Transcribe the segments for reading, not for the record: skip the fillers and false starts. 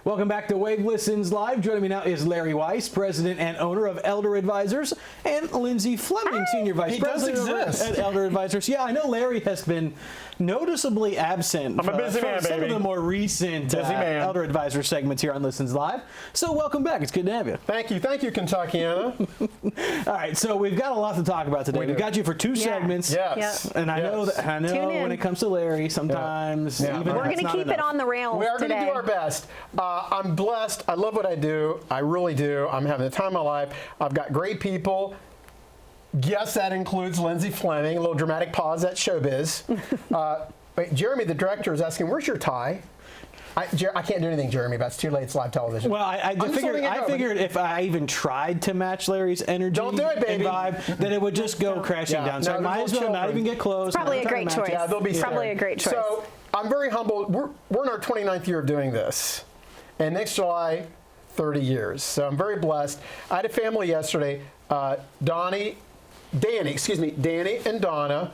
Welcome back to Wave Listens Live. Joining me now is Larry Weiss, president and owner of Elder Advisors, and Lindsay Fleming, senior vice president at Elder Advisors. Yeah, I know Larry has been noticeably absent I'm a busy man, some of the more recent Elder Advisor segments here on Listens Live. So welcome back. It's good to have you. Thank you, Kentuckiana. All right, so we've got a lot to talk about today. We've got you for two segments. Yes. Yep. And I know when it comes to Larry, sometimes even we're going to keep it on the rails today. We are going to do our best. I'm blessed. I love what I do. I really do. I'm having the time of my life. I've got great people. Yes, that includes Lindsay Fleming. A little dramatic pause. That's showbiz. Jeremy, the director, is asking, "Where's your tie?" I can't do anything, Jeremy. But it's too late. It's live television. Well, I figured if I even tried to match Larry's energy, don't do it, baby, vibe, then it would just go crashing down. So I might as well not even get close. It's probably a great choice. Yeah, they'll be probably a great choice. So I'm very humbled. We're in our 29th year of doing this, and next July, 30 years. So I'm very blessed. I had a family yesterday. Danny and Donna.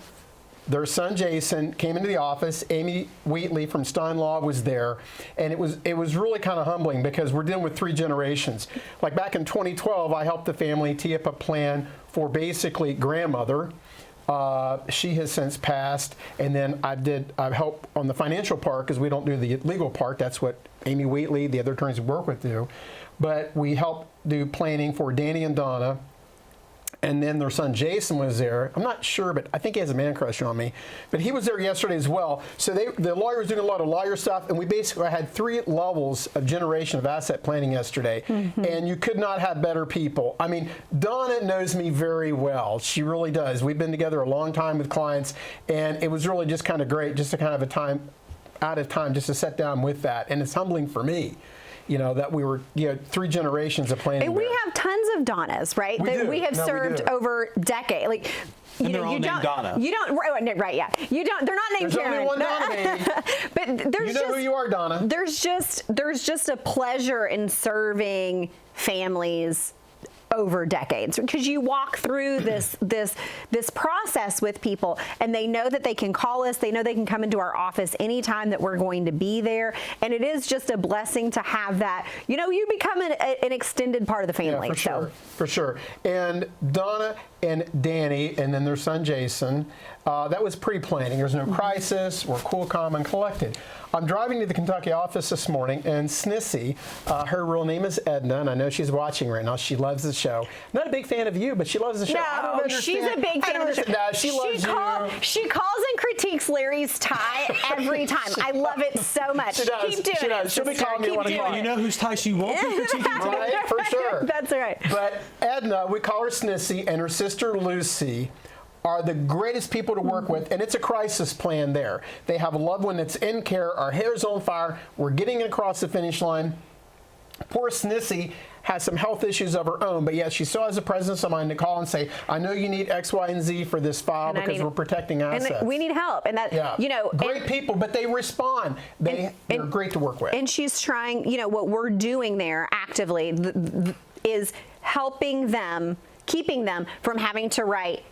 Their son Jason came into the office. Amy Wheatley from Stein Law was there, and it was really kind of humbling because we're dealing with 3 generations. Like back in 2012, I helped the family tee up a plan for basically grandmother. She has since passed, and then I helped on the financial part because we don't do the legal part. That's what Amy Wheatley, the other attorneys we work with, do. But we helped do planning for Danny and Donna. And then their son Jason was there. I'm not sure, but I think he has a man crush on me. But he was there yesterday as well. So the lawyer was doing a lot of lawyer stuff, and we basically had 3 levels of generation of asset planning yesterday. Mm-hmm. And you could not have better people. I mean, Donna knows me very well. She really does. We've been together a long time with clients, and it was really just kind of great just to kind of out of time just to sit down with that. And it's humbling for me. You know, that we were, 3 generations of planning. And we have tons of Donnas, right? We have served over decades. Like, they're all named Donna. You don't, right, yeah. You don't, they're not named There's Karen. only one Donna, baby. But there's who you are, Donna. There's just a pleasure in serving families over decades, because you walk through this process with people, and they know that they can call us, they know they can come into our office anytime that we're going to be there, and it is just a blessing to have that. You become an extended part of the family. Yeah, for sure. And Donna and Danny, and then their son Jason, that was pre-planning. There's no crisis. We're cool, calm, and collected. I'm driving to the Kentucky office this morning, and Snissy, her real name is Edna, and I know she's watching right now. She loves the show. Not a big fan of you, but she loves the show. No, she's a big fan of the show. No, she loves you. She calls and critiques Larry's tie every time. I love it so much. She does. Keep doing it. She'll be calling me when You know whose tie she won't be critiquing today? Right, for sure. That's right. But Edna, we call her Snissy, and her sister Lucy are the greatest people to work with, and it's a crisis plan there. They have a loved one that's in care. Our hair's on fire. We're getting across the finish line. Poor Snissy has some health issues of her own, but yes, she still has the presence of mind to call and say, "I know you need X, Y, and Z for this file because we're protecting assets. And we need help." And that, great people, but they respond. They're great to work with. And she's trying. What we're doing there actively is helping them, keeping them from having to write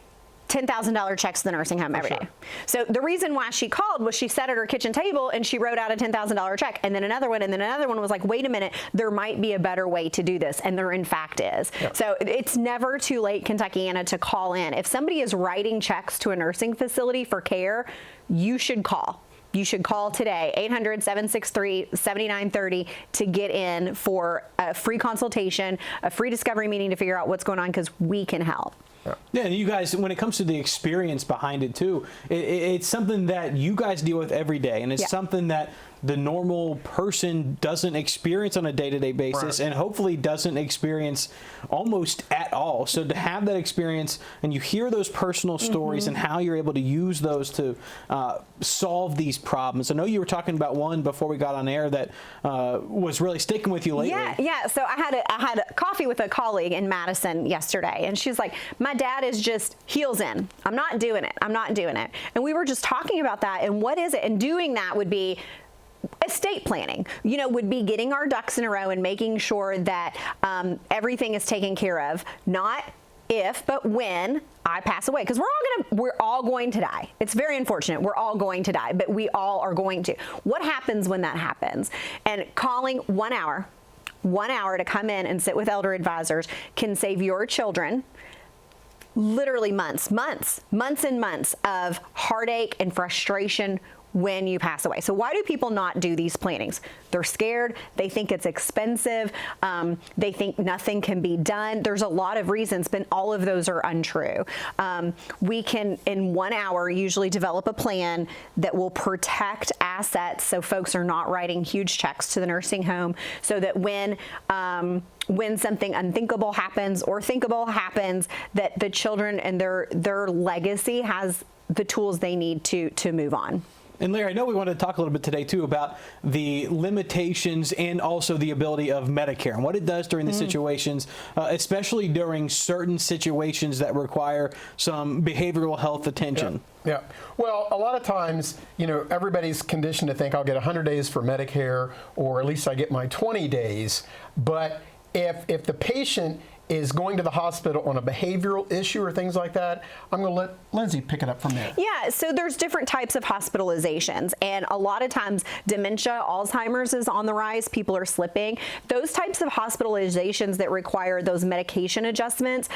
$10,000 checks to the nursing home every day. So the reason why she called was she sat at her kitchen table and she wrote out a $10,000 check, and then another one, and then another one was like, wait a minute, there might be a better way to do this, and there in fact is. So it's never too late, Kentuckiana, to call in. If somebody is writing checks to a nursing facility for care, you should call. You should call today, 800-763-7930, to get in for a free consultation, a free discovery meeting to figure out what's going on, because we can help. Yeah, and you guys, when it comes to the experience behind it too, it's something that you guys deal with every day, and it's something that the normal person doesn't experience on a day-to-day basis, and hopefully doesn't experience almost at all. So to have that experience, and you hear those personal stories and how you're able to use those to solve these problems. I know you were talking about one before we got on air that was really sticking with you lately. Yeah. So I had a coffee with a colleague in Madison yesterday, and she's like, "My dad is just heels in. I'm not doing it. And we were just talking about that, and what is it? And doing that would be estate planning, would be getting our ducks in a row and making sure that everything is taken care of, not if, but when I pass away, because we're all going to die. It's very unfortunate. We're all going to die, but we all are going to. What happens when that happens? And calling 1 hour to come in and sit with elder advisors can save your children literally months and months of heartache and frustration when you pass away. So why do people not do these plannings? They're scared. They think it's expensive. They think nothing can be done. There's a lot of reasons, but all of those are untrue. We can, in 1 hour, usually develop a plan that will protect assets so folks are not writing huge checks to the nursing home, so that when something unthinkable happens or thinkable happens, that the children and their legacy has the tools they need to move on. And Larry, I know we wanted to talk a little bit today too about the limitations and also the ability of Medicare and what it does during the situations, especially during certain situations that require some behavioral health attention. Yeah. Well, a lot of times, everybody's conditioned to think I'll get 100 days for Medicare, or at least I get my 20 days. But if the patient is going to the hospital on a behavioral issue or things like that, I'm going to let Lindsay pick it up from there. Yeah, so there's different types of hospitalizations, and a lot of times dementia, Alzheimer's is on the rise, people are slipping. Those types of hospitalizations that require those medication adjustments,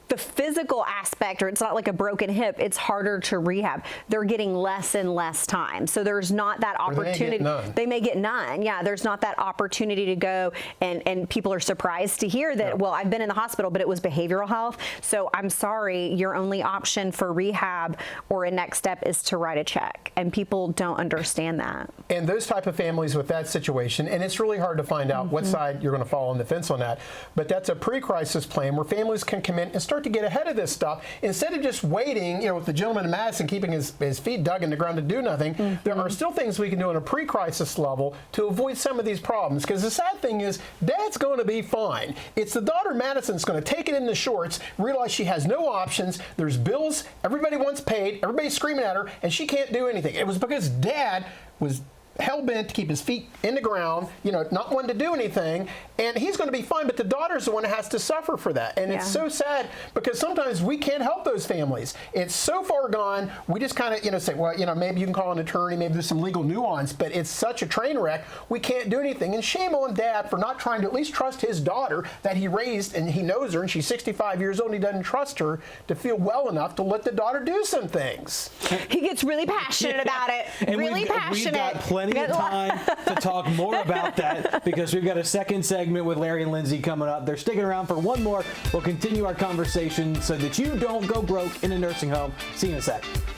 the physical aspect, or it's not like a broken hip, it's harder to rehab. They're getting less and less time. So there's not that opportunity. They may get none. Yeah, there's not that opportunity to go, and people are surprised to hear that, well, I've been in the hospital, but it was behavioral health. So I'm sorry, your only option for rehab or a next step is to write a check. And people don't understand that. And those type of families with that situation, and it's really hard to find out what side you're going to fall on the fence on that, but that's a pre-crisis plan where families can come in and start to get ahead of this stuff instead of just waiting, with the gentleman in Madison keeping his feet dug in the ground to do nothing. There are still things we can do on a pre-crisis level to avoid some of these problems, because the sad thing is Dad's going to be fine. It's the daughter Madison's going to take it in the shorts, realize she has no options, there's bills everybody wants paid, everybody's screaming at her, and she can't do anything. It was because Dad was hell-bent to keep his feet in the ground, not wanting to do anything, and he's going to be fine, but the daughter's the one that has to suffer for that. And it's so sad, because sometimes we can't help those families. It's so far gone, we just kind of, say, well, maybe you can call an attorney, maybe there's some legal nuance, but it's such a train wreck, we can't do anything. And shame on Dad for not trying to at least trust his daughter that he raised, and he knows her, and she's 65 years old, and he doesn't trust her to feel well enough to let the daughter do some things. He gets really passionate about it, and really passionate. We've got plenty of time to talk more about that, because we've got a second segment with Larry and Lindsay coming up. They're sticking around for one more. We'll continue our conversation so that you don't go broke in a nursing home. See you in a sec.